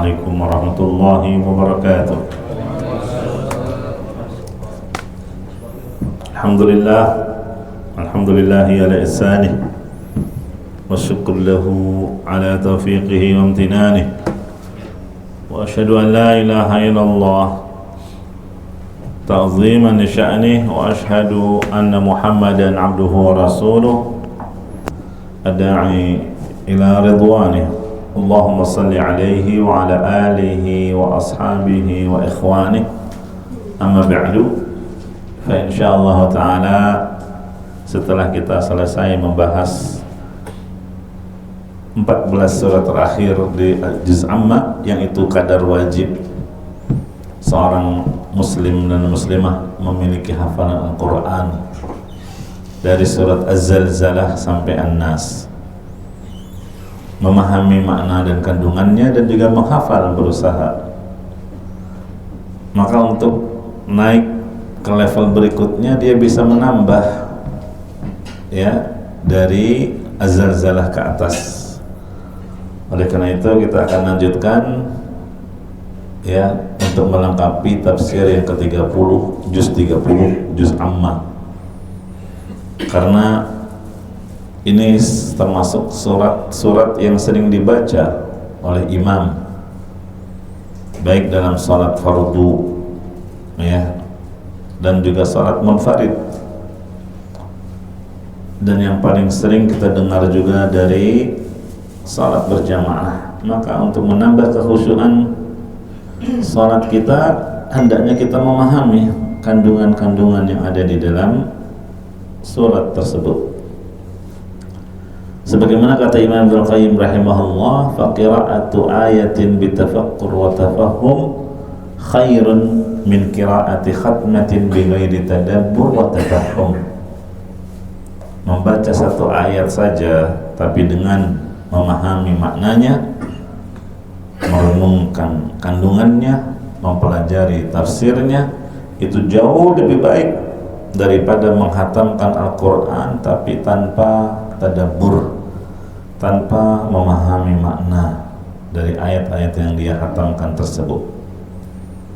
عليكم ورحمة الله وبركاته. الحمد لله على إحسانه والشكر له على توفيقه وامتنانه، وأشهد أن لا إله إلا الله تعظيما لشأنه، وأشهد أن محمدا عبده ورسوله الداعي إلى رضوانه. اللهم صل عليه وعلى آله وأصحابه وإخوانه. أما بعد، فإن شاء الله تعالى setelah kita selesai membahas 14 surat terakhir di Juz Amma, yang itu kadar wajib seorang muslim dan muslimah memiliki hafalan Al-Quran dari surat Az-Zalzalah sampai An-Nas, memahami makna dan kandungannya dan juga menghafal, berusaha. Maka untuk naik ke level berikutnya dia bisa menambah ya dari Az-Zalzalah ke atas. Oleh karena itu kita akan lanjutkan ya untuk melengkapi tafsir yang ke-30, juz 30, juz Amma. Karena ini termasuk surat yang sering dibaca oleh imam, baik dalam salat fardu ya, dan juga salat munfarid. Dan yang paling sering kita dengar juga dari salat berjamaah. Maka untuk menambah kekhusyuan salat kita, hendaknya kita memahami kandungan-kandungan yang ada di dalam surat tersebut. Sebagaimana kata Imam Ibnu Qayyim rahimahullah, faqira'atu ayatin bitafakkur wa tafahum khairun min qira'ati khatmatin bighairi tadabbur wa tafahum. Membaca satu ayat saja tapi dengan memahami maknanya, merenungkan kandungannya, mempelajari tafsirnya, itu jauh lebih baik daripada menghatamkan Al-Quran tapi tanpa tadabbur, tanpa memahami makna dari ayat-ayat yang dia hatamkan tersebut.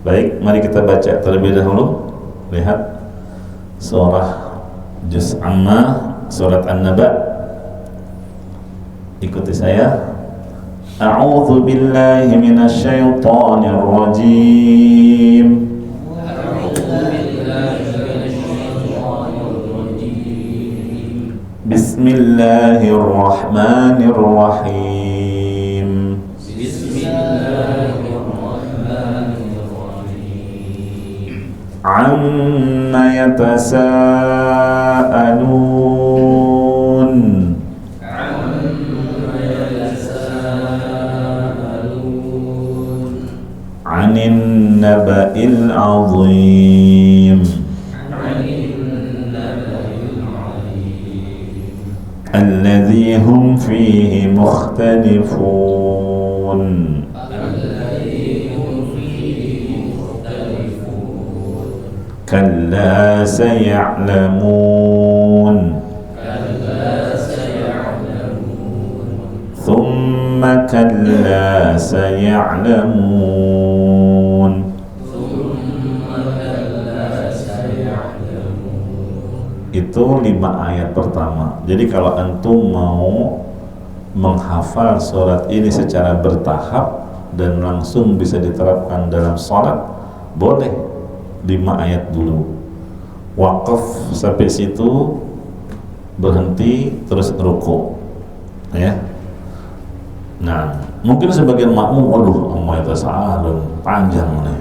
Baik, mari kita baca terlebih dahulu. Lihat surah Juz Amma, surat An-Naba. Ikuti saya. A'udzu billahi minasy syaithanir rajim. Bismillahirrahmanirrahim. Amma yatasaalun. Anin naba'il azim. Alladzi hum fihi mukhtalifun. Kalla saya'lamun. Thumma kalla saya'lamun. Itu 5 ayat pertama. Jadi kalau antum mau menghafal surat ini secara bertahap dan langsung bisa diterapkan dalam salat, boleh 5 ayat dulu, waqaf sampai situ, berhenti, terus ruku ya. Nah, mungkin sebagian makmum, waduh, amma yatasaalun, panjang nih.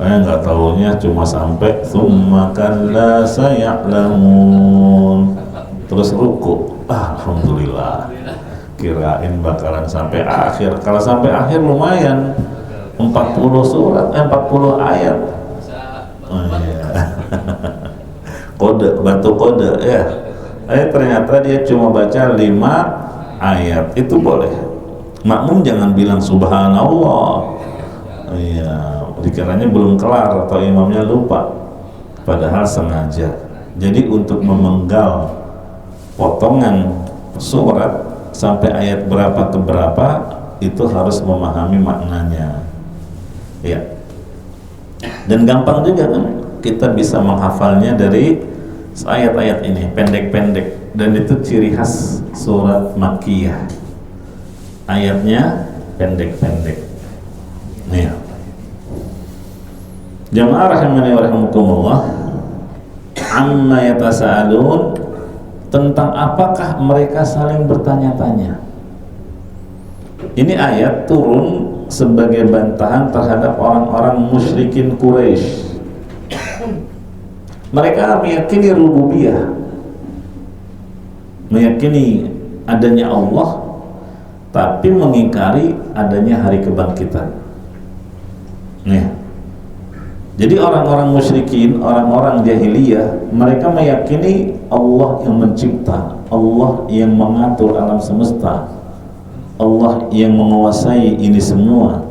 Saya nggak tahunya cuma sampai tsumma kalla saya'lamun, terus ruku. Alhamdulillah, kirain bakalan sampai akhir. Kalau sampai akhir lumayan, 40 surat, 40 ayat. Oh, iya. Kode, batu kode ya. Ternyata dia cuma baca 5 ayat. Itu boleh. Makmum jangan bilang subhanallah. Iya, dikiranya belum kelar atau imamnya lupa, padahal sengaja. Jadi untuk memenggal potongan surat sampai ayat berapa ke berapa itu harus memahami maknanya. Ya. Dan gampang juga kan kita bisa menghafalnya dari ayat-ayat ini, pendek-pendek, dan itu ciri khas surat Makkiyah. Ayatnya pendek-pendek. Nih. Jamaah rahimani wa rahimakumullah, amma yatasaalun, tentang apakah mereka saling bertanya-tanya. Ini ayat turun sebagai bantahan terhadap orang-orang musyrikin Quraisy. Mereka meyakini rububiyah, meyakini adanya Allah, tapi mengingkari adanya hari kebangkitan. Nih. Jadi orang-orang musyrikin, orang-orang jahiliyah, mereka meyakini Allah yang mencipta, Allah yang mengatur alam semesta, Allah yang menguasai ini semua.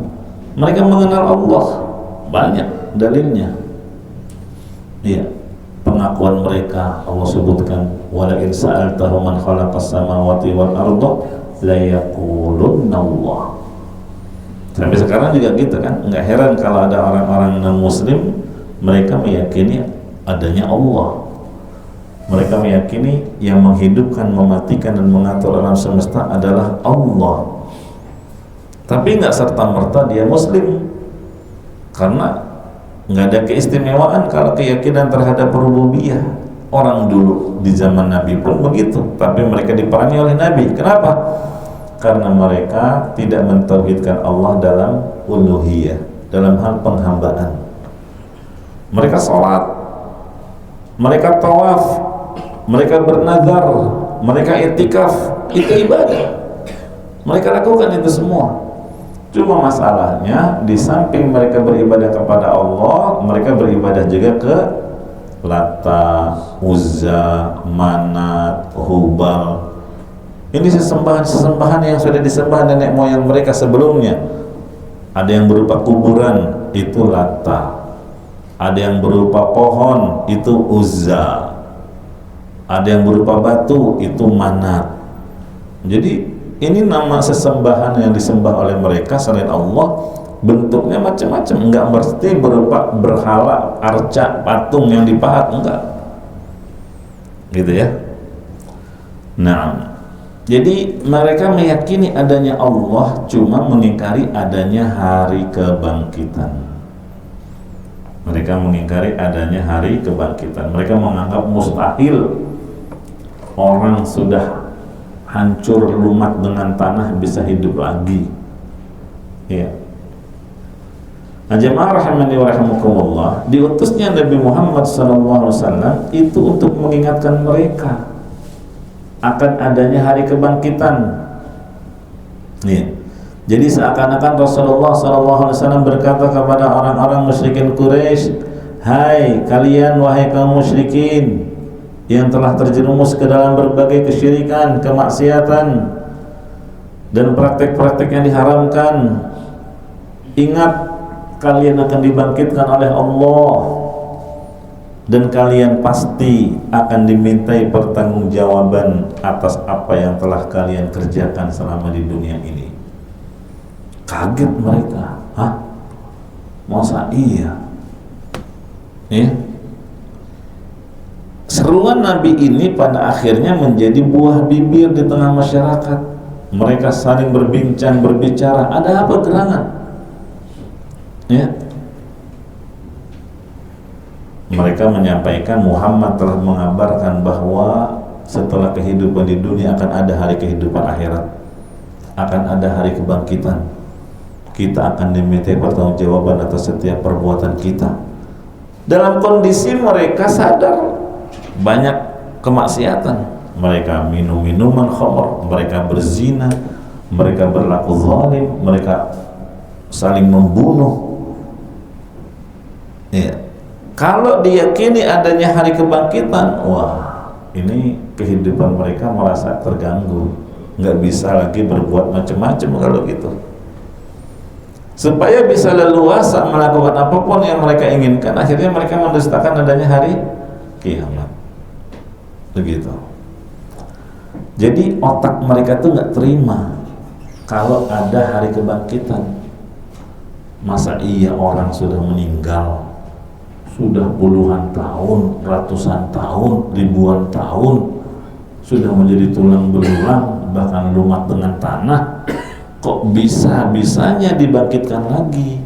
Mereka mengenal Allah, banyak dalilnya. Iya. Pengakuan mereka Allah sebutkan, wala in sa'altahu man khalaqas samawati wal arda la yaqulunna Allah. Sampai sekarang juga gitu kan, nggak heran kalau ada orang-orang non muslim, mereka meyakini adanya Allah. Mereka meyakini yang menghidupkan, mematikan dan mengatur alam semesta adalah Allah. Tapi nggak serta-merta dia muslim, karena nggak ada keistimewaan kalau keyakinan terhadap rububiyah. Orang dulu di zaman Nabi pun begitu, tapi mereka diperangi oleh Nabi. Kenapa? Karena mereka tidak mentauhidkan Allah dalam uluhiyah, dalam hal penghambaan. Mereka sholat, mereka tawaf, mereka bernazar, mereka i'tikaf, itu ibadah. Mereka lakukan itu semua. Cuma masalahnya, di samping mereka beribadah kepada Allah, mereka beribadah juga ke Lata, Uzza, Manat, Hubal. Ini sesembahan-sesembahan yang sudah disembah nenek moyang mereka sebelumnya. Ada yang berupa kuburan, itu Lata. Ada yang berupa pohon, itu Uzza. Ada yang berupa batu, itu Manat. Jadi ini nama sesembahan yang disembah oleh mereka selain Allah, bentuknya macam-macam, enggak mesti berupa berhala, arca, patung yang dipahat, enggak. Gitu ya. Nah, jadi mereka meyakini adanya Allah, cuma mengingkari adanya hari kebangkitan. Mereka mengingkari adanya hari kebangkitan. Mereka menganggap mustahil orang sudah hancur lumat dengan tanah bisa hidup lagi. Ya. Nah, jemaah rahimani wa rahimakumullah, diutusnya Nabi Muhammad SAW itu untuk mengingatkan mereka akan adanya hari kebangkitan. Ya. Jadi seakan-akan Rasulullah SAW berkata kepada orang-orang musyrikin Quraisy, hai kalian wahai kaum musyrikin yang telah terjerumus ke dalam berbagai kesyirikan, kemaksiatan dan praktek-praktek yang diharamkan, ingat kalian akan dibangkitkan oleh Allah dan kalian pasti akan dimintai pertanggungjawaban atas apa yang telah kalian kerjakan selama di dunia ini. Kaget mereka, hah? Masa iya? Ya? Seruan Nabi ini pada akhirnya menjadi buah bibir di tengah masyarakat. Mereka saling berbincang, berbicara, ada apa gerangan? Ya. Mereka menyampaikan Muhammad telah mengabarkan bahwa setelah kehidupan di dunia akan ada hari kehidupan akhirat, akan ada hari kebangkitan. Kita akan dimintai pertanggungjawaban atas setiap perbuatan kita. Dalam kondisi mereka sadar banyak kemaksiatan, mereka minum minuman khamr, mereka berzina, mereka berlaku zalim, mereka saling membunuh. Ya. Kalau diyakini adanya hari kebangkitan, wah, ini kehidupan mereka merasa terganggu, nggak bisa lagi berbuat macam-macam kalau gitu. Supaya bisa leluasa melakukan apapun yang mereka inginkan, akhirnya mereka mendustakan adanya hari kiamat. Begitu. Jadi otak mereka tuh nggak terima kalau ada hari kebangkitan. Masa iya orang sudah meninggal, sudah puluhan tahun, ratusan tahun, ribuan tahun, sudah menjadi tulang belulang, bahkan lumat dengan tanah, kok bisa-bisanya dibangkitkan lagi?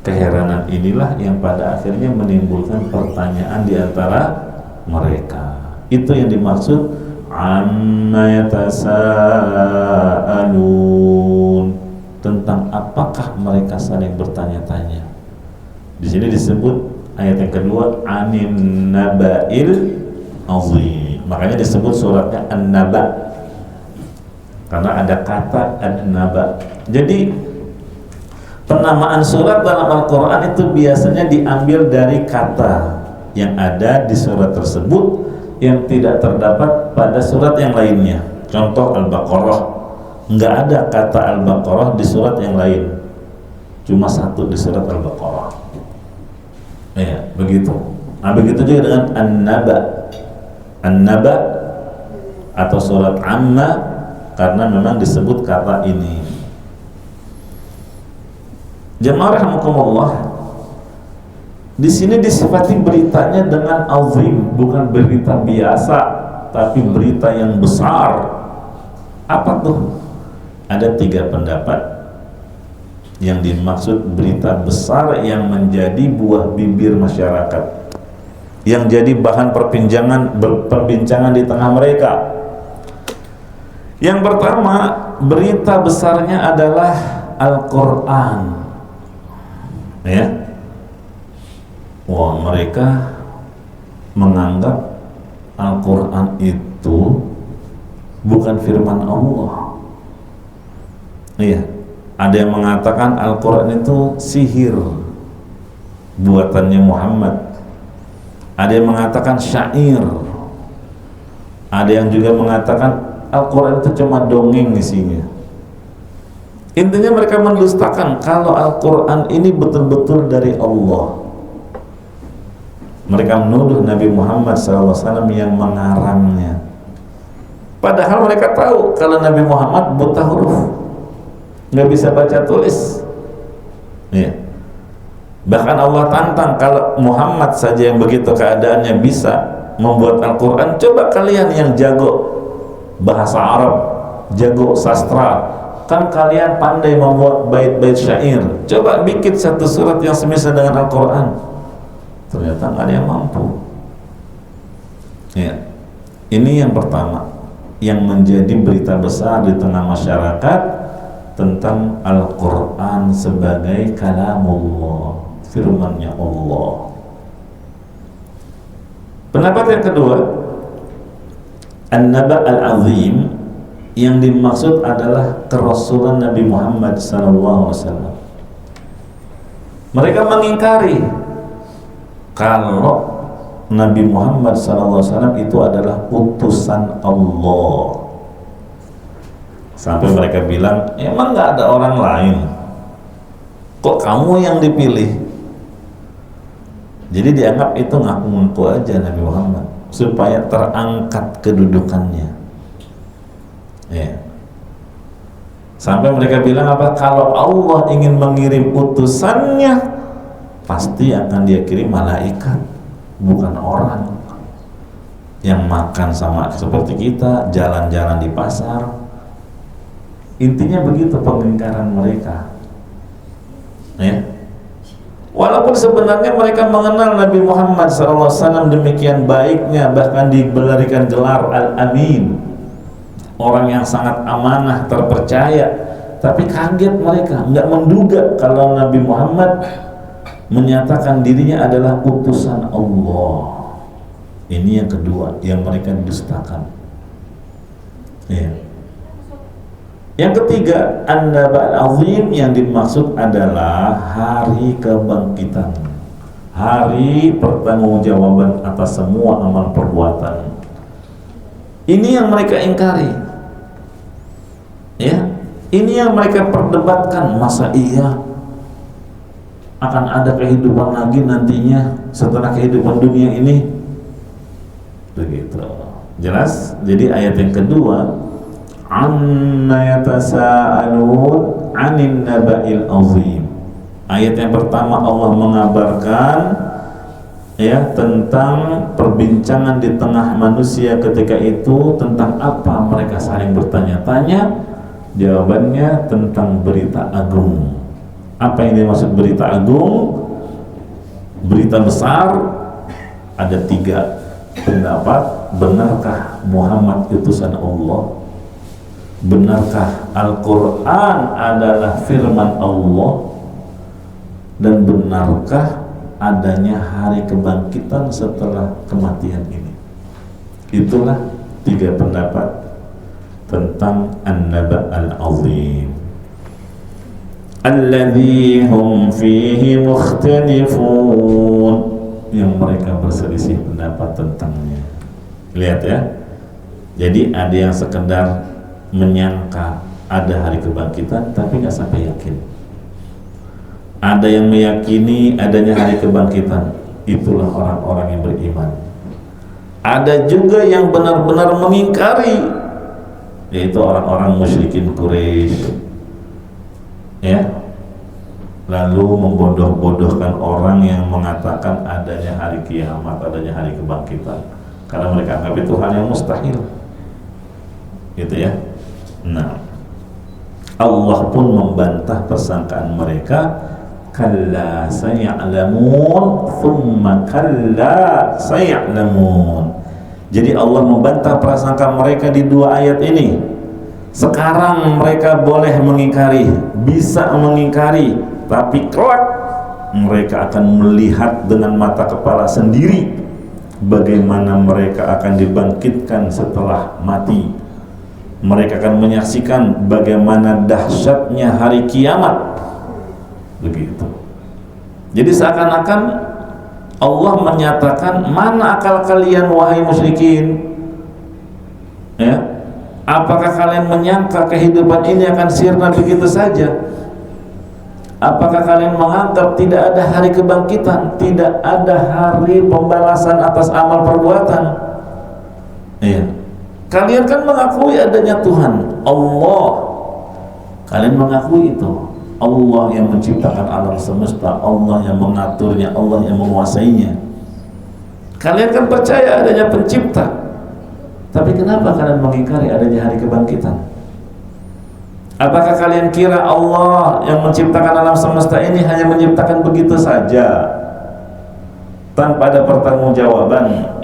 Keheranan inilah yang pada akhirnya menimbulkan pertanyaan di antara mereka. Itu yang dimaksud amma yatasaalun, tentang apakah mereka saling bertanya-tanya. Di sini disebut ayat yang kedua anin naba'il azim. Makanya disebut suratnya An-Naba, karena ada kata An-Naba. Jadi penamaan surat dalam Al-Quran itu biasanya diambil dari kata yang ada di surat tersebut yang tidak terdapat pada surat yang lainnya. Contoh Al-Baqarah, nggak ada kata Al-Baqarah di surat yang lain, cuma satu di surat Al-Baqarah. Ya, begitu. Nah, begitu juga dengan An-Naba. An-Naba atau surat Amma, karena memang disebut kata ini. Jemaah rahimakumullah, di sini disifati beritanya dengan azim, bukan berita biasa, tapi berita yang besar. Apa tuh? Ada 3 pendapat yang dimaksud berita besar yang menjadi buah bibir masyarakat, yang jadi bahan perbincangan di tengah mereka. Yang pertama, berita besarnya adalah Al-Quran. Ya, wah, mereka menganggap Al-Quran itu bukan firman Allah. Iya, ada yang mengatakan Al-Quran itu sihir buatannya Muhammad. Ada yang mengatakan syair. Ada yang juga mengatakan Al-Quran itu cuma dongeng isinya. Intinya mereka mendustakan kalau Al-Quran ini betul-betul dari Allah. Mereka menuduh Nabi Muhammad SAW yang mengarangnya. Padahal mereka tahu kalau Nabi Muhammad buta huruf, nggak bisa baca tulis. Ya. Bahkan Allah tantang, kalau Muhammad saja yang begitu keadaannya bisa membuat Al-Quran, coba kalian yang jago bahasa Arab, jago sastra, kan kalian pandai membuat bait-bait syair, coba bikin satu surat yang semisal dengan Al-Quran. Ternyata nggak ada yang mampu. Ya, ini yang pertama yang menjadi berita besar di tengah masyarakat tentang Al-Quran sebagai kalamullah, firmannya Allah. Pendapat yang kedua, An-Naba al-Azim, yang dimaksud adalah kerasulan Nabi Muhammad SAW. Mereka mengingkari kalau Nabi Muhammad SAW itu adalah utusan Allah. Sampai mereka bilang, emang nggak ada orang lain? Kok kamu yang dipilih? Jadi dianggap itu ngaku-ngaku aja Nabi Muhammad supaya terangkat kedudukannya. Ya. Sampai mereka bilang apa? Kalau Allah ingin mengirim utusannya, pasti akan dia kirim malaikat, bukan orang yang makan sama seperti kita, jalan-jalan di pasar. Intinya begitu pengingkaran mereka. Ya. Walaupun sebenarnya mereka mengenal Nabi Muhammad SAW demikian baiknya, bahkan diberikan gelar Al-Amin, orang yang sangat amanah, terpercaya, tapi kaget mereka, nggak menduga kalau Nabi Muhammad menyatakan dirinya adalah utusan Allah. Ini yang kedua yang mereka dustakan. Ya. Yang ketiga, An-Naba al-Azim, yang dimaksud adalah hari kebangkitan, hari pertanggungjawaban atas semua amal perbuatan. Ini yang mereka ingkari. Ya, ini yang mereka perdebatkan. Masa iya akan ada kehidupan lagi nantinya setelah kehidupan dunia ini? Begitu. Jelas? Jadi ayat yang kedua, Amma yatasaalun 'anil naba'il azim. Ayat yang pertama Allah mengabarkan ya tentang perbincangan di tengah manusia ketika itu tentang apa mereka saling bertanya-tanya. Jawabannya tentang berita agung. Apa yang dimaksud berita agung? Berita besar. Ada 3 pendapat. Benarkah Muhammad utusan Allah? Benarkah Al-Quran adalah firman Allah? Dan benarkah adanya hari kebangkitan setelah kematian ini? Itulah 3 pendapat tentang An-Naba' Al-Azim alladzi hum fihi mukhtalifun, yang mereka berselisih pendapat tentangnya. Lihat ya, jadi ada yang sekedar menyangka ada hari kebangkitan tapi nggak sampai yakin. Ada yang meyakini adanya hari kebangkitan, itulah orang-orang yang beriman. Ada juga yang benar-benar mengingkari, yaitu orang-orang musyrikin Quraisy, ya, lalu membodoh-bodohkan orang yang mengatakan adanya hari kiamat, adanya hari kebangkitan, karena mereka anggap itu hal yang mustahil, gitu ya. Nah, Allah pun membantah persangkaan mereka. Kalla saya'lamun thumma kalla saya'lamun. Jadi Allah membantah prasangka mereka di 2 ayat ini. Sekarang mereka boleh mengingkari, bisa mengingkari, tapi kelak mereka akan melihat dengan mata kepala sendiri bagaimana mereka akan dibangkitkan setelah mati. Mereka akan menyaksikan bagaimana dahsyatnya hari kiamat. Begitu. Jadi seakan-akan Allah menyatakan, mana akal kalian wahai musyrikin? Ya, apakah kalian menyangka kehidupan ini akan sirna begitu saja? Apakah kalian menganggap tidak ada hari kebangkitan, tidak ada hari pembalasan atas amal perbuatan? Iya. Kalian kan mengakui adanya Tuhan Allah. Kalian mengakui itu. Allah yang menciptakan alam semesta, Allah yang mengaturnya, Allah yang menguasainya. Kalian kan percaya adanya pencipta. Tapi kenapa kalian mengingkari adanya hari kebangkitan? Apakah kalian kira Allah yang menciptakan alam semesta ini hanya menciptakan begitu saja tanpa ada pertanggungjawaban?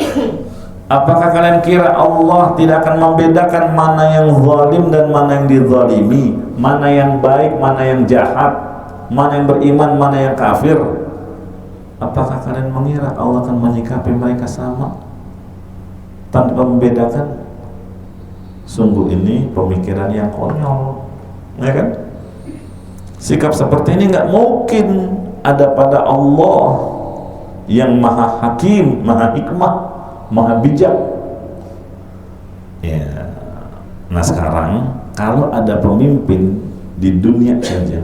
Apakah kalian kira Allah tidak akan membedakan mana yang zalim dan mana yang dizalimi, mana yang baik, mana yang jahat, mana yang beriman, mana yang kafir? Apakah kalian mengira Allah akan menyikapi mereka sama tanpa membedakan? Sungguh ini pemikiran yang konyol, ya kan? Sikap seperti ini nggak mungkin ada pada Allah yang maha hakim, maha hikmah, maha bijak. Ya. Nah sekarang kalau ada pemimpin di dunia saja,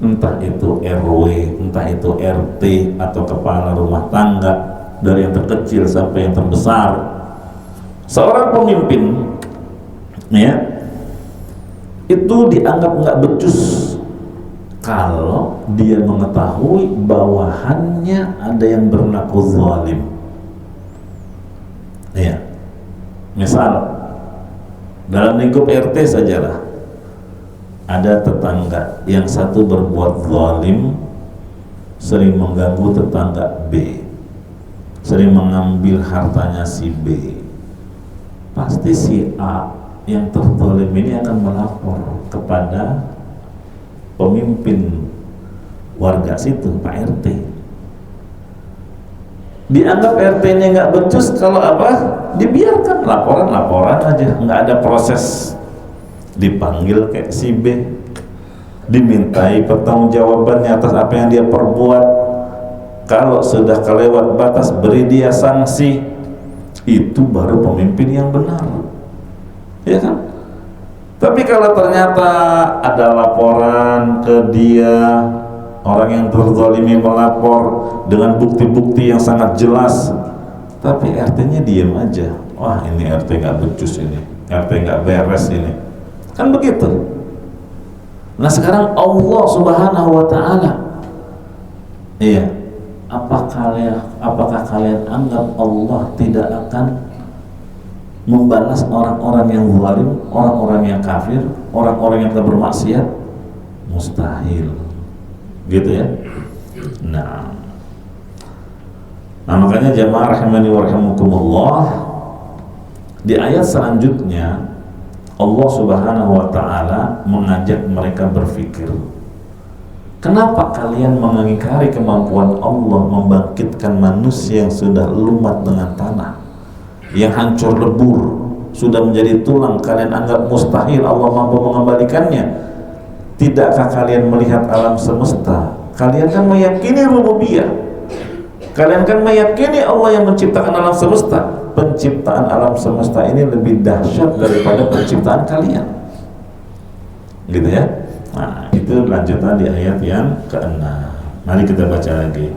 entah itu RW, entah itu RT atau kepala rumah tangga, dari yang terkecil sampai yang terbesar, seorang pemimpin ya itu dianggap nggak becus kalau dia mengetahui bawahannya ada yang berlaku zalim. Ya, misal dalam lingkup RT sajalah, ada tetangga yang satu berbuat zalim, sering mengganggu tetangga B, sering mengambil hartanya si B. Pasti si A yang terzalim ini akan melapor kepada pemimpin warga situ, Pak RT. Dianggap RT-nya nggak becus kalau apa? Dibiarkan laporan aja, nggak ada proses. Dipanggil kayak si B, dimintai pertanggungjawabannya atas apa yang dia perbuat. Kalau sudah kelewat batas, beri dia sanksi. Itu baru pemimpin yang benar, ya kan? Tapi kalau ternyata ada laporan ke dia, orang yang terzalimi melapor dengan bukti-bukti yang sangat jelas, tapi RT-nya diam aja. Wah, ini RT nggak becus, ini RT nggak beres, ini Kan begitu. Nah sekarang Allah Subhanahu wa Ta'ala, iya, apakah kalian anggap Allah tidak akan membalas orang-orang yang zalim, orang-orang yang kafir, orang-orang yang telah bermaksiat? Mustahil, gitu ya. Nah makanya jamaah rahimani wa rahimakumullah, di ayat selanjutnya Allah Subhanahu wa Ta'ala mengajak mereka berpikir, kenapa kalian mengingkari kemampuan Allah membangkitkan manusia yang sudah lumat dengan tanah, yang hancur lebur, sudah menjadi tulang, kalian anggap mustahil Allah mampu mengembalikannya? Tidakkah kalian melihat alam semesta? Kalian kan meyakini rububiyah, kalian kan meyakini Allah yang menciptakan alam semesta. Penciptaan alam semesta ini lebih dahsyat daripada penciptaan kalian, gitu ya. Nah itu lanjutan di ayat yang ke-6. Mari kita baca lagi.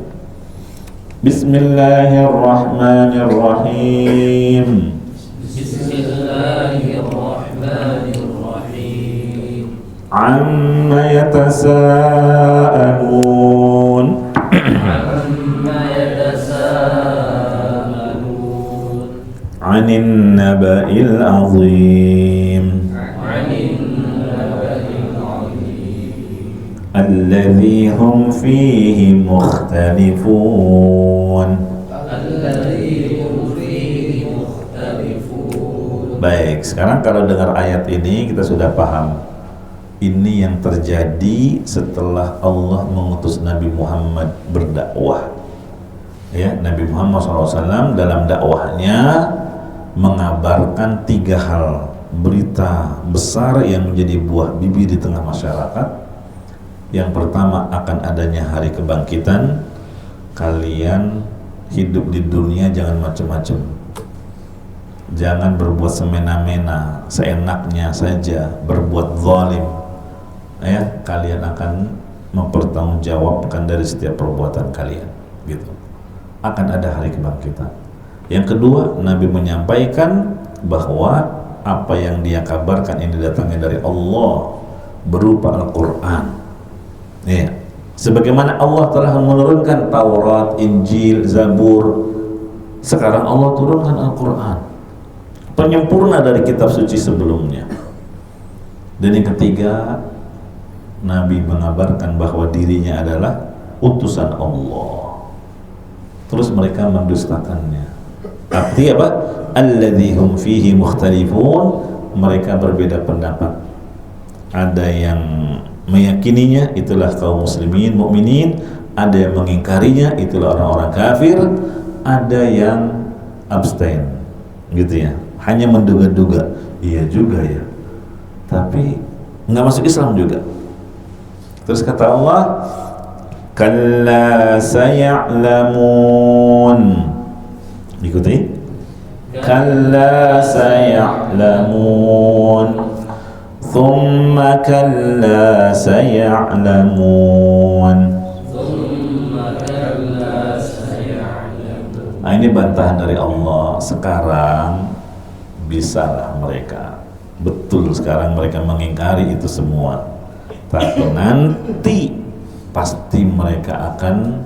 Bismillahirrahmanirrahim. Bismillahirrahmanirrahim. Amma yatasa'alun. Anin naba'il azim. Alladhi hum fihi mukhtalifun. Baik, sekarang kalau dengar ayat ini kita sudah paham. Ini yang terjadi setelah Allah mengutus Nabi Muhammad berdakwah. Ya, Nabi Muhammad SAW dalam dakwahnya mengabarkan 3 hal, berita besar yang menjadi buah bibir di tengah masyarakat. Yang pertama, akan adanya hari kebangkitan. Kalian hidup di dunia jangan macam-macam, jangan berbuat semena-mena, seenaknya saja, berbuat zalim, ya, kalian akan mempertanggungjawabkan dari setiap perbuatan kalian, gitu. Akan ada hari kebangkitan. Yang kedua, Nabi menyampaikan bahwa apa yang dia kabarkan ini datangnya dari Allah berupa Al-Quran, ya. Sebagaimana Allah telah menurunkan Taurat, Injil, Zabur, sekarang Allah turunkan Al-Quran, penyempurna dari kitab suci sebelumnya. Dan yang ketiga, Nabi mengabarkan bahwa dirinya adalah utusan Allah. Terus mereka mendustakannya. Artinya apa? Alladzi hum fihi mukhtalifun. Mereka berbeda pendapat. Ada yang meyakininya, itulah kaum muslimin, mukminin. Ada yang mengingkarinya, itulah orang-orang kafir. Ada yang abstain, gitu ya, hanya menduga-duga, iya juga ya, tapi nggak masuk Islam juga. Terus kata Allah, kalla saya'lamun. Ikuti. Kalla saya'lamun. Thumma kalla saya'lamun. Nah ini bantahan dari Allah. Sekarang bisalah mereka, betul sekarang mereka mengingkari itu semua, tapi nanti pasti mereka akan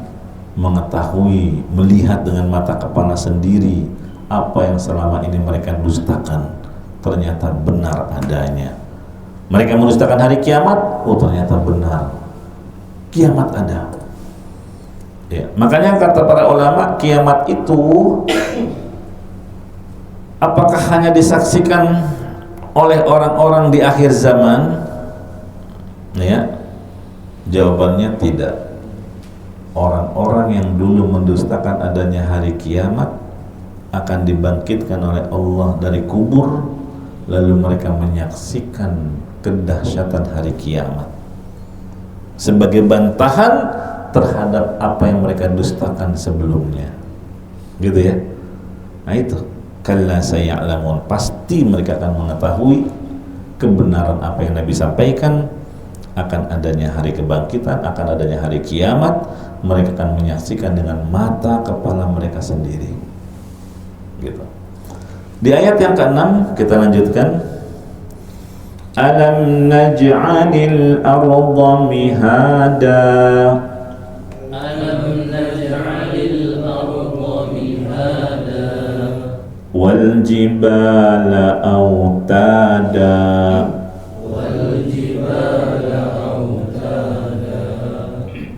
mengetahui, melihat dengan mata kepala sendiri apa yang selama ini mereka dustakan ternyata benar adanya. Mereka mendustakan hari kiamat, oh ternyata benar, kiamat ada. Ya, makanya kata para ulama, kiamat itu apakah hanya disaksikan oleh orang-orang di akhir zaman? Ya, jawabannya tidak. Orang-orang yang dulu mendustakan adanya hari kiamat akan dibangkitkan oleh Allah dari kubur, lalu mereka menyaksikan kedahsyatan hari kiamat sebagai bantahan terhadap apa yang mereka dustakan sebelumnya, gitu ya. Nah itu, kalla saya'lamun, pasti mereka akan mengetahui kebenaran apa yang Nabi sampaikan, akan adanya hari kebangkitan, akan adanya hari kiamat. Mereka akan menyaksikan dengan mata kepala mereka sendiri, gitu. Di ayat yang ke-6 kita lanjutkan. Alam naj'alil arda mihada wal jibala autada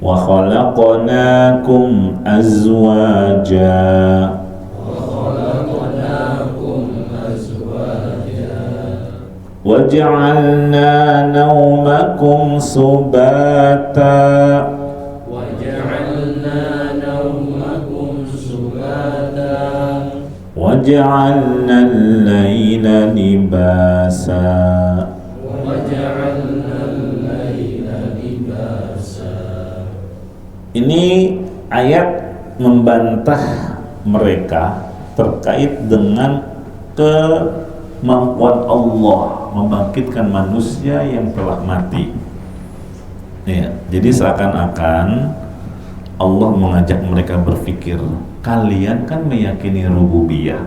wa khalaqnakum azwaja wa ja'alna nawmakum subata wa ja'alna al-laila libasa. Ini ayat membantah mereka terkait dengan kemampuan Allah membangkitkan manusia yang telah mati. Ya, jadi seakan-akan Allah mengajak mereka berpikir, kalian kan meyakini rububiyah.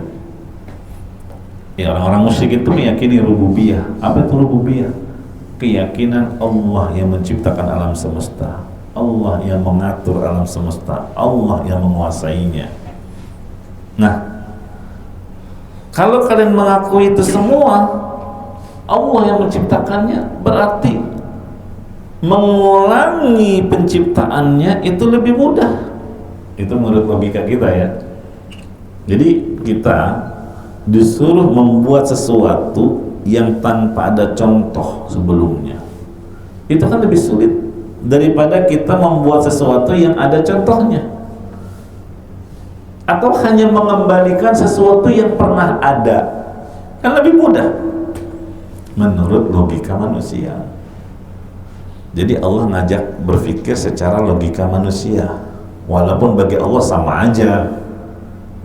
Ya, orang-orang musyrik itu meyakini rububiyah. Apa itu rububiyah? Keyakinan Allah yang menciptakan alam semesta, Allah yang mengatur alam semesta, Allah yang menguasainya. Nah, kalau kalian mengakui itu semua, Allah yang menciptakannya, berarti mengulangi penciptaannya itu lebih mudah. Itu menurut logika kita ya. Jadi kita disuruh membuat sesuatu yang tanpa ada contoh sebelumnya. Itu kan lebih sulit daripada kita membuat sesuatu yang ada contohnya, atau hanya mengembalikan sesuatu yang pernah ada. Kan lebih mudah menurut logika manusia. Jadi Allah ngajak berpikir secara logika manusia, walaupun bagi Allah sama aja.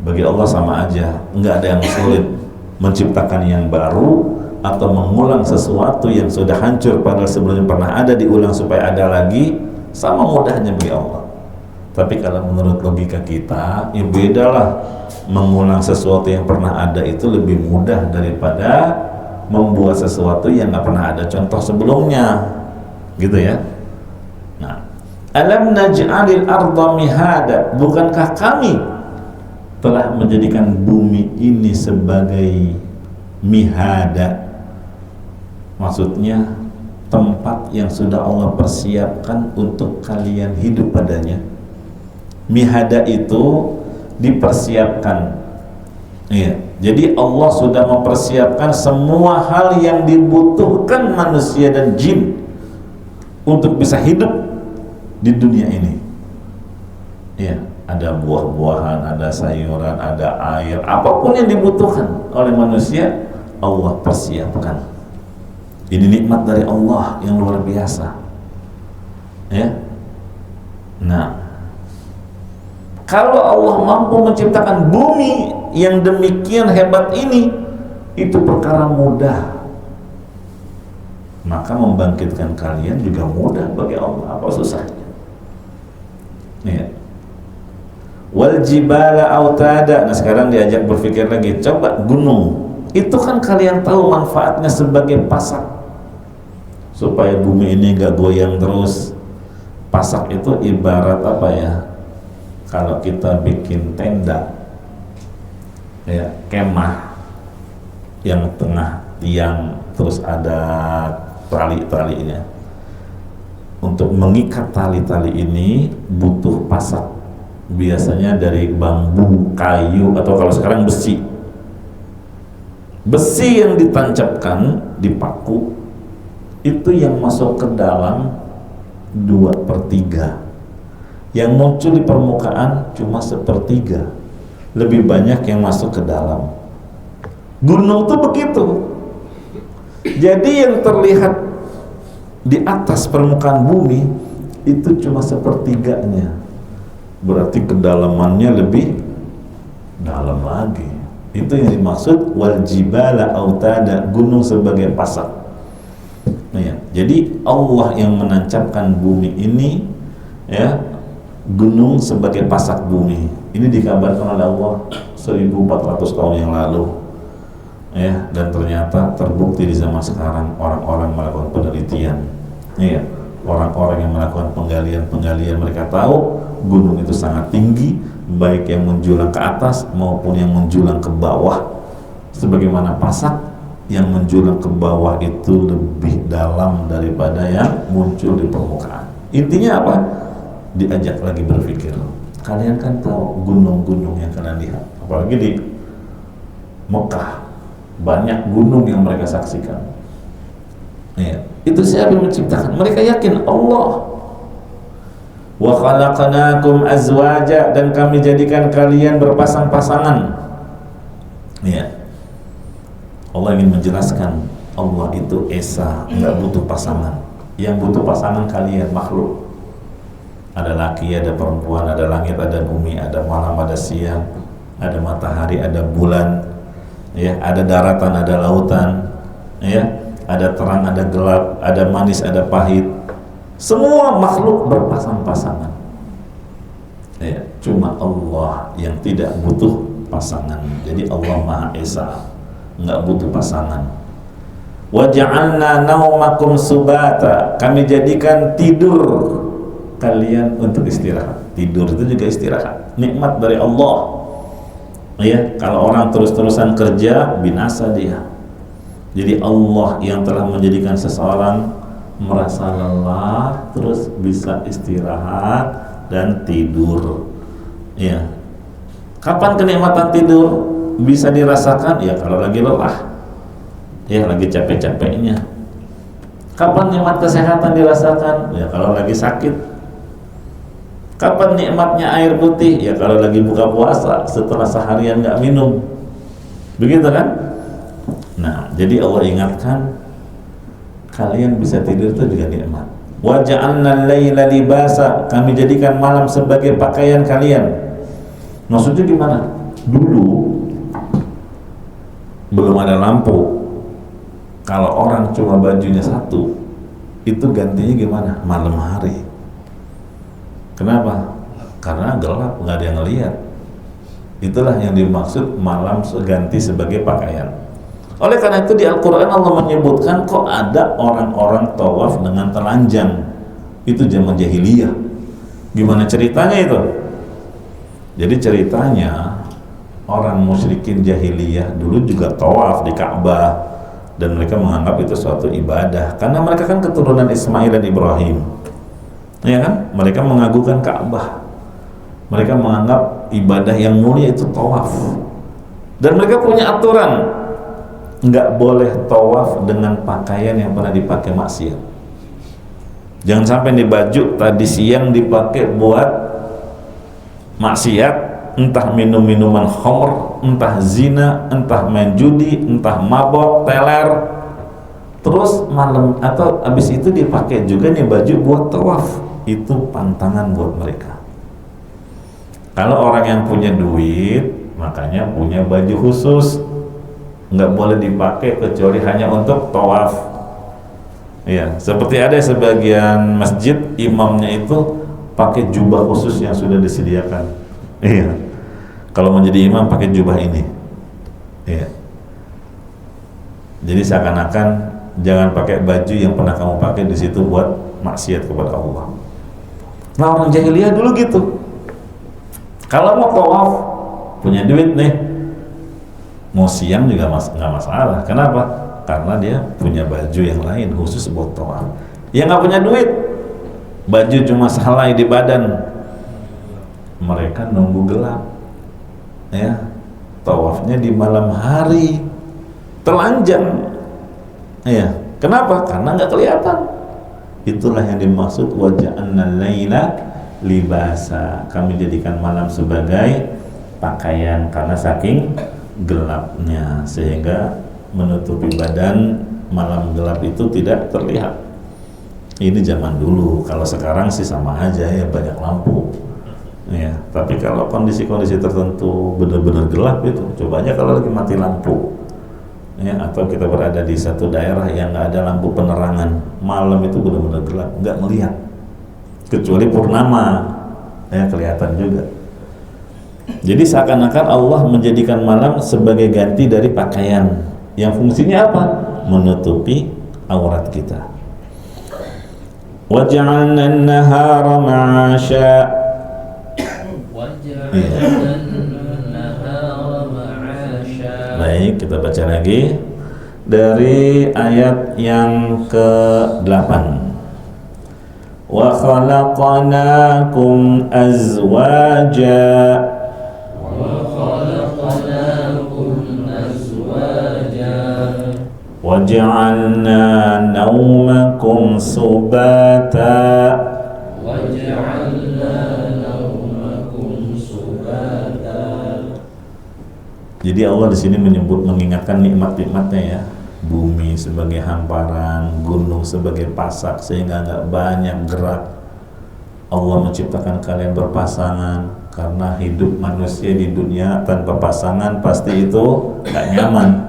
Bagi Allah sama aja, nggak ada yang sulit menciptakan yang baru atau mengulang sesuatu yang sudah hancur padahal sebelumnya pernah ada, diulang supaya ada lagi, sama mudahnya bagi Allah. Tapi kalau menurut logika kita, ya bedalah. Mengulang sesuatu yang pernah ada itu lebih mudah daripada membuat sesuatu yang nggak pernah ada contoh sebelumnya, gitu ya. Nah, alam naj'alil arda mihada, bukankah kami telah menjadikan bumi ini sebagai mihada, maksudnya tempat yang sudah Allah persiapkan untuk kalian hidup padanya. Mihada itu dipersiapkan, ya. Jadi Allah sudah mempersiapkan semua hal yang dibutuhkan manusia dan jin untuk bisa hidup di dunia ini, ya. Ada buah-buahan, ada sayuran, ada air, apapun yang dibutuhkan oleh manusia Allah persiapkan. Ini nikmat dari Allah yang luar biasa, ya. Nah, kalau Allah mampu menciptakan bumi yang demikian hebat ini, itu perkara mudah, maka membangkitkan kalian juga mudah bagi Allah. Apa susahnya? Ya. Wal jibala autada. Nah, sekarang diajak berpikir lagi, coba gunung itu kan kalian tahu manfaatnya sebagai pasak supaya bumi ini gak goyang terus. Pasak itu ibarat apa ya, kalau kita bikin tenda, ya, kemah yang tengah tiang terus ada tali-talinya. Untuk mengikat tali-tali ini butuh pasak, biasanya dari bambu, kayu, atau kalau sekarang besi. Besi yang ditancapkan di paku itu yang masuk ke dalam 2/3, yang muncul di permukaan cuma 1/3, lebih banyak yang masuk ke dalam. Gunung itu begitu. Jadi yang terlihat di atas permukaan bumi itu cuma 1/3-nya, berarti kedalamannya lebih dalam lagi. Itu yang dimaksud wal jibala autada, gunung sebagai pasak. Nah, ya. Jadi Allah yang menancapkan bumi ini, ya, gunung sebagai pasak bumi. Ini dikabarkan oleh Allah 1400 tahun yang lalu. ya, dan ternyata terbukti di zaman sekarang orang-orang melakukan penelitian, ya, orang-orang yang melakukan penggalian mereka tahu gunung itu sangat tinggi, baik yang menjulang ke atas maupun yang menjulang ke bawah. Sebagaimana pasak yang menjulang ke bawah itu lebih dalam daripada yang muncul di permukaan. Intinya apa? Diajak lagi berpikir. Kalian kan tahu gunung-gunung yang kalian lihat, apalagi di Mekah, banyak gunung yang mereka saksikan. Ya, itu siapa yang menciptakan? Mereka yakin Allah. Wa khalaqnakum azwaja, dan kami jadikan kalian berpasang-pasangan. Ya. Allah ingin menjelaskan Allah itu esa, enggak butuh pasangan. Yang butuh pasangan kalian makhluk. Ada laki, ada perempuan, ada langit, ada bumi, ada malam, ada siang, ada matahari, ada bulan, ya, ada daratan, ada lautan, ya, ada terang, ada gelap, ada manis, ada pahit. Semua makhluk berpasang-pasangan. Ya, cuma Allah yang tidak butuh pasangan. Jadi Allah Maha Esa, enggak butuh pasangan. Wa ja'alna naumakum subata, kami jadikan tidur kalian untuk istirahat. Tidur itu juga istirahat, nikmat dari Allah. Ya, kalau orang terus-terusan kerja, binasa dia. Jadi Allah yang telah menjadikan seseorang merasa lelah terus bisa istirahat dan tidur. Ya. Kapan kenikmatan tidur bisa dirasakan? Ya kalau lagi lelah, ya lagi capek-capeknya. Kapan nikmat kesehatan dirasakan? Ya kalau lagi sakit. Kapan nikmatnya air putih? Ya kalau lagi buka puasa setelah seharian nggak minum. Begitu kan? Nah, jadi Allah ingatkan kalian bisa tidur itu juga nikmat. Wa ja'alna al-laila libasa, kami jadikan malam sebagai pakaian kalian. Maksudnya gimana? Dulu belum ada lampu. Kalau orang cuma bajunya satu, itu gantinya gimana? Malam hari. Kenapa? Karena gelap, nggak ada yang ngelihat. Itulah yang dimaksud malam ganti sebagai pakaian. Oleh karena itu di Al-Quran Allah menyebutkan kok ada orang-orang tawaf dengan telanjang. Itu zaman jahiliyah. Gimana ceritanya itu? Jadi ceritanya orang musyrikin jahiliyah dulu juga tawaf di Ka'bah, dan mereka menganggap itu suatu ibadah karena mereka kan keturunan Ismail dan Ibrahim. Ya kan? Mereka mengagungkan Ka'bah. Mereka menganggap ibadah yang mulia itu tawaf. Dan mereka punya aturan, nggak boleh tawaf dengan pakaian yang pernah dipakai maksiat. Jangan sampai di baju tadi siang dipakai buat maksiat, entah minum minuman khamr, entah zina, entah main judi, entah mabok, teler, terus malam atau habis itu dipakai juga nih baju buat tawaf. Itu pantangan buat mereka. Kalau orang yang punya duit, makanya punya baju khusus, nggak boleh dipakai kecuali hanya untuk tawaf. Ya, seperti ada sebagian masjid imamnya itu pakai jubah khusus yang sudah disediakan. Iya. Kalau menjadi imam pakai jubah ini. Iya. Jadi seakan-akan jangan pakai baju yang pernah kamu pakai di situ buat maksiat kepada Allah. Nah, orang jahiliyah dulu gitu. Kalau mau tawaf, punya duit nih, mau siang juga nggak masalah. Kenapa? Karena dia punya baju yang lain khusus buat tawaf. Yang nggak punya duit, baju cuma sehelai di badan, mereka nunggu gelap, ya, tawafnya di malam hari, telanjang, ya. Kenapa? Karena nggak kelihatan. Itulah yang dimaksud wa ja'alna laila libasa, kami jadikan malam sebagai pakaian karena saking gelapnya, sehingga menutupi badan. Malam gelap itu tidak terlihat. Ini zaman dulu. Kalau sekarang sih sama aja ya, banyak lampu ya. Tapi kalau kondisi-kondisi tertentu benar-benar gelap itu, coba aja kalau lagi mati lampu ya, atau kita berada di satu daerah yang nggak ada lampu penerangan, malam itu benar-benar gelap, nggak melihat, kecuali purnama ya kelihatan juga. Jadi seakan-akan Allah menjadikan malam sebagai ganti dari pakaian. yang fungsinya apa? Menutupi aurat kita. Waj'alna an-nahara ma'asha. Baik, kita baca lagi dari ayat yang ke-8. Wa khalaqnakum azwaja. Waj'alna naumakum subata. Jadi Allah di sini mengingatkan nikmat-nikmatnya ya. Bumi sebagai hamparan, gunung sebagai pasak sehingga nggak banyak gerak. Allah menciptakan kalian berpasangan karena hidup manusia di dunia tanpa pasangan pasti itu nggak nyaman.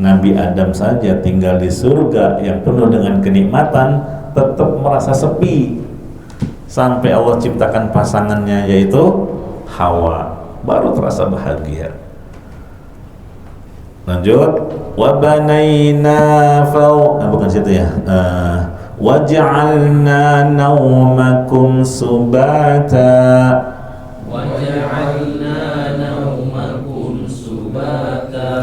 Nabi Adam saja tinggal di surga yang penuh dengan kenikmatan tetap merasa sepi sampai Allah ciptakan pasangannya yaitu Hawa, baru terasa bahagia. Lanjut, wabanaina bukan situ ya. Waj'alna naumakum subata. Waj'alna naumakum subata.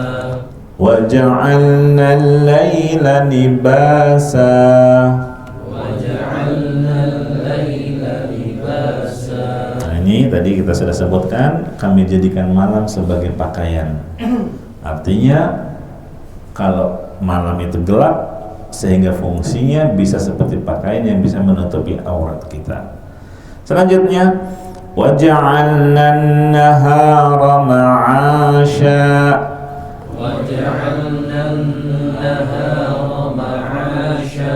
Waj'alna al-laila libasa. Waj'alna al-laila libasa. Nah, ini tadi kita sudah sebutkan, kami jadikan malam sebagai pakaian. Artinya kalau malam itu gelap sehingga fungsinya bisa seperti pakaian yang bisa menutupi aurat kita. Selanjutnya, waja'alna an-nahara ma'asha. Waja'alna an-nahara ma'asha.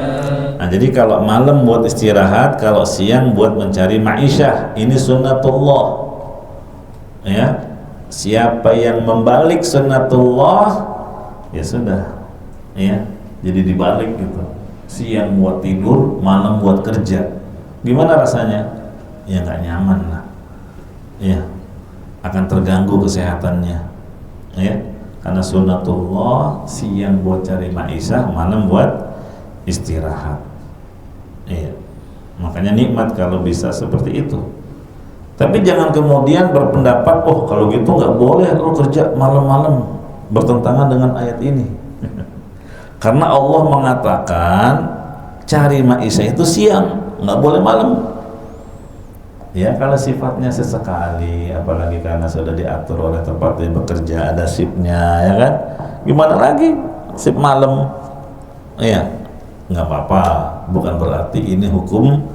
Nah, jadi kalau malam buat istirahat, kalau siang buat mencari ma'isyah. Ini sunnatullah. Ya. Siapa yang membalik sunnatullah ya sudah ya, jadi dibalik gitu. Siang buat tidur, malam buat kerja. Gimana rasanya? Ya nggak nyaman lah. Ya, akan terganggu kesehatannya. Ya, karena sunnatullah siang buat cari ma'isyah, malam buat istirahat. Iya. Makanya nikmat kalau bisa seperti itu. Tapi jangan kemudian berpendapat, oh kalau gitu nggak boleh lo kerja malam-malam, bertentangan dengan ayat ini. Karena Allah mengatakan cari ma'isyah itu siang, nggak boleh malam. Ya kalau sifatnya sesekali, apalagi karena sudah diatur oleh tempat dia bekerja, ada shiftnya, ya kan? Gimana lagi shift malam? Ya nggak apa-apa, bukan berarti ini hukum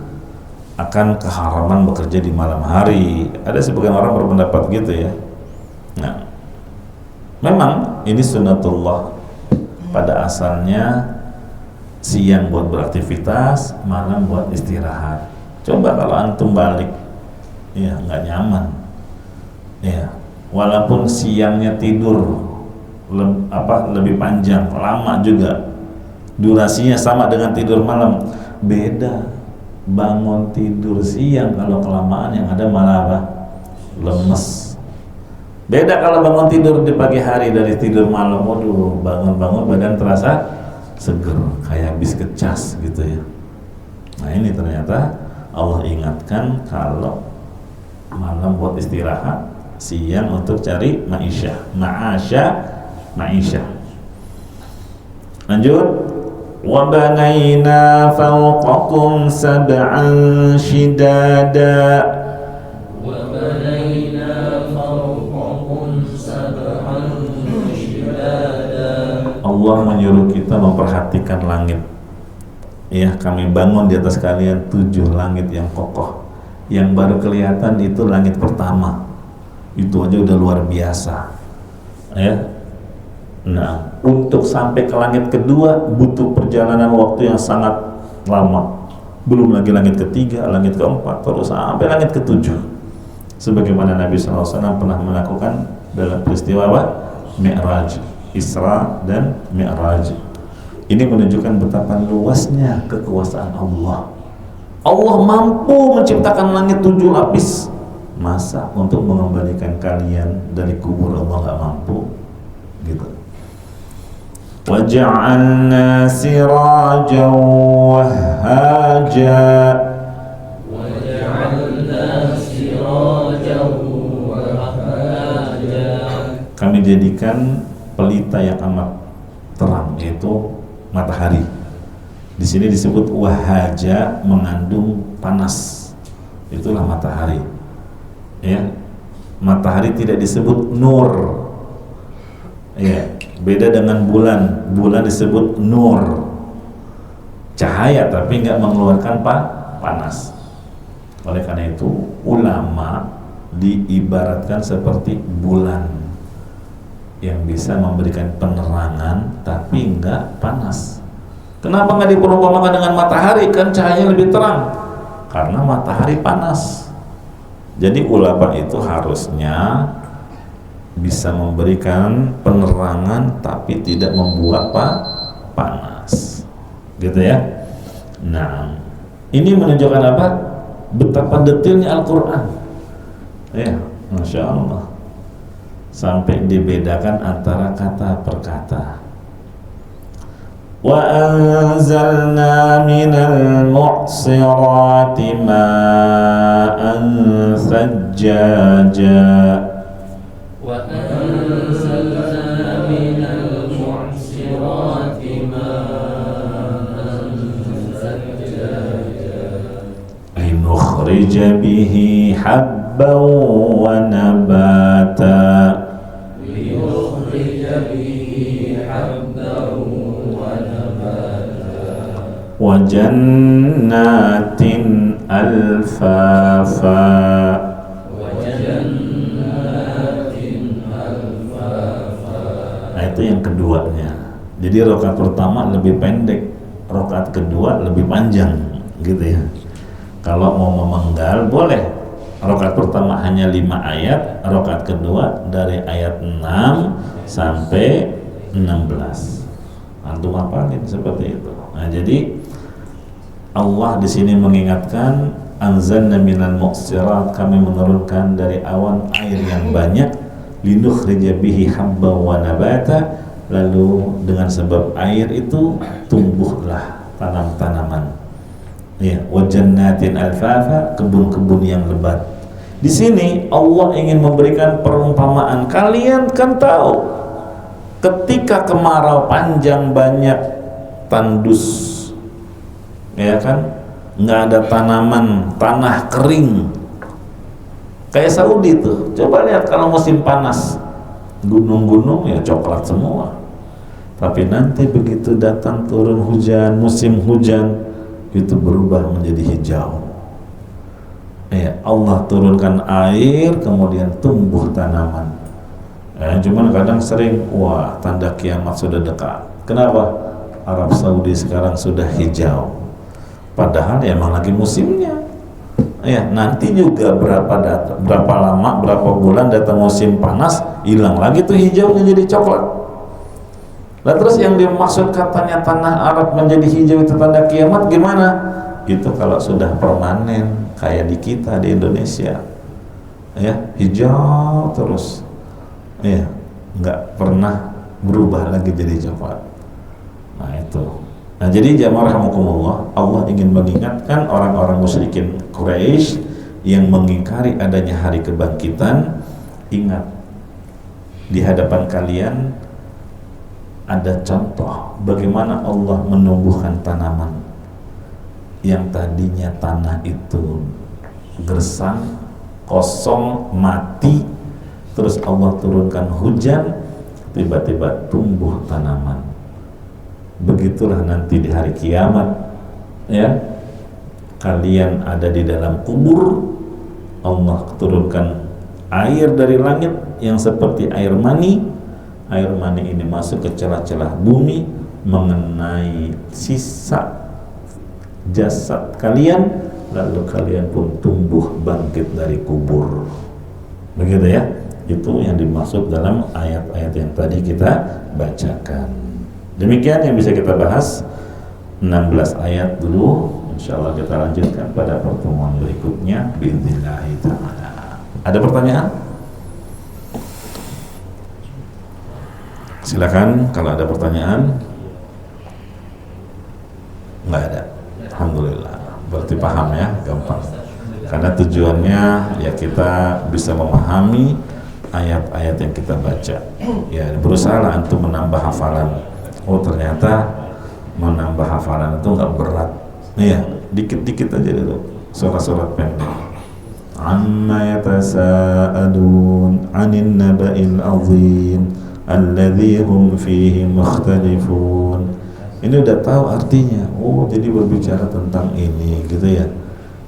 akan keharaman bekerja di malam hari. Ada sebagian orang berpendapat gitu ya. Nah, memang ini sunnatullah. Pada asalnya siang buat beraktivitas, malam buat istirahat. Coba kalau antum balik, ya nggak nyaman. Ya, walaupun siangnya tidur lebih panjang, lama juga, durasinya sama dengan tidur malam, beda. Bangun tidur siang kalau kelamaan yang ada malah apa? Lemes. Beda kalau bangun tidur di pagi hari dari tidur malam, waduh, bangun-bangun badan terasa seger, kayak habis kecas gitu ya. Nah ini ternyata Allah ingatkan kalau malam buat istirahat, siang untuk cari ma'isyah, ma'isyah. Lanjut. وَبَنَيْنَا فَوْقَكُمْ سَبْعًا شِدَادًا. وَبَنَيْنَا فَوْقَكُمْ سَبْعًا شِدَادًا. Allah menyuruh kita memperhatikan langit. Ya, kami bangun di atas kalian 7 langit yang kokoh. Yang baru kelihatan itu langit pertama. Itu aja udah luar biasa. Ya. Nah, untuk sampai ke langit kedua butuh perjalanan waktu yang sangat lama. Belum lagi langit ketiga, langit keempat, terus sampai langit ketujuh. Sebagaimana Nabi SAW pernah melakukan dalam peristiwa Mi'raj, Isra dan Mi'raj. Ini menunjukkan betapa luasnya kekuasaan Allah. Allah mampu menciptakan langit 7 lapis. Masa untuk mengembalikan kalian dari kubur Allah nggak mampu? Gitu. وجعلنا سراجا وهاجا kami jadikan pelita yang amat terang, yaitu matahari. Di sini disebut wahaja, mengandung panas. Itulah matahari. Ya, matahari tidak disebut nur. Ya, beda dengan bulan. Bulan disebut nur, cahaya tapi nggak mengeluarkan panas. Oleh karena itu, ulama diibaratkan seperti bulan yang bisa memberikan penerangan tapi enggak panas. Kenapa nggak diperumpamakan dengan matahari? Kan cahayanya lebih terang. Karena matahari panas. Jadi ulama itu harusnya bisa memberikan penerangan tapi tidak membuat panas. Gitu ya. Nah, ini menunjukkan apa? Betapa detailnya Al-Quran. Ya, Masya Allah. Sampai dibedakan antara kata per kata. Wa anzalna minal mu'sirati ma'an thajjaja. Wa anzalna minal mu'sirati ma'an thajjaja. Ay nukhrija bihi habban wa nabata. وجنات ألفافا. Nah, itu yang keduanya. Jadi rakaat pertama lebih pendek, rakaat kedua lebih panjang, gitu ya. Kalau mau memenggal boleh. Rakaat pertama hanya 5 ayat, rakaat kedua dari ayat 6 sampai 16. Antum hafalin seperti itu. Nah, jadi Allah di sini mengingatkan, anzalna minal mu'sirat, kami menurunkan dari awan air yang banyak, linukhrija bihi habban wa nabata, lalu dengan sebab air itu tumbuhlah tanam-tanaman. Ya, wa jannatin alfafa, kebun-kebun yang lebat. Di sini Allah ingin memberikan perumpamaan. Kalian kan tahu, ketika kemarau panjang banyak tandus, ya kan, nggak ada tanaman, tanah kering kayak Saudi tuh. Coba lihat kalau musim panas, gunung-gunung ya coklat semua. Tapi nanti begitu datang turun hujan, musim hujan, itu berubah menjadi hijau. Ya, Allah turunkan air, kemudian tumbuh tanaman. Cuman kadang sering, wah, tanda kiamat sudah dekat. Kenapa? Arab Saudi sekarang sudah hijau. Padahal ya emang lagi musimnya. Ya, nanti juga berapa lama, berapa bulan datang musim panas, hilang lagi tuh hijaunya jadi coklat. Lah terus yang dimaksud katanya tanah Arab menjadi hijau itu tanda kiamat gimana? Gitu kalau sudah permanen kayak di kita di Indonesia. Ya, hijau terus. Ya, nggak pernah berubah lagi jadi coklat. Nah, itu. Nah, jadi jamaah rahimakumullah, Allah ingin mengingatkan orang-orang musyrikin Quraisy yang mengingkari adanya hari kebangkitan. Ingat, di hadapan kalian ada contoh bagaimana Allah menumbuhkan tanaman yang tadinya tanah itu gersang, kosong, mati, terus Allah turunkan hujan, tiba-tiba tumbuh tanaman. Begitulah nanti di hari kiamat, ya, kalian ada di dalam kubur, Allah turunkan air dari langit yang seperti air mani. Air mani ini masuk ke celah-celah bumi, mengenai sisa jasad kalian, lalu kalian pun tumbuh bangkit dari kubur. Begitu ya, itu yang dimaksud dalam ayat-ayat yang tadi kita bacakan. Demikian yang bisa kita bahas, 16 ayat dulu. Insyaallah kita lanjutkan pada pertemuan berikutnya biidznillah ta'ala. Ada pertanyaan? Silakan kalau ada pertanyaan. Nggak ada. Alhamdulillah. Berarti paham ya, gampang. Karena tujuannya ya kita bisa memahami ayat-ayat yang kita baca. Ya, berusaha antum menambah hafalan. Oh, ternyata menambah hafalan itu nggak berat. Iya, dikit-dikit aja dulu. Surat-surat pendek. Amma yatasa'alun 'anil naba'il 'azim alladzi hum fihi mukhtalifun. Ini udah tahu artinya. Oh, jadi berbicara tentang ini gitu ya.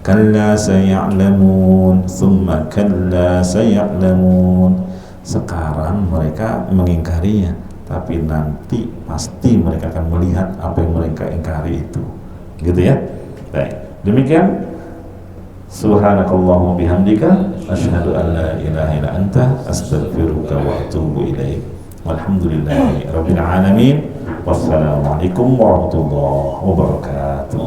Kalla saya'lamun, thumma kalla saya'lamun. Sekarang mereka mengingkarinya, tapi nanti pasti mereka akan melihat apa yang mereka ingkari itu. Gitu ya. Baik. Demikian. Subhanakallahumma bihamdika asyhadu an la ilaha illa anta astaghfiruka wa atubu ilaik. Walhamdulillahi rabbil alamin. Wassalamualaikum warahmatullahi wabarakatuh.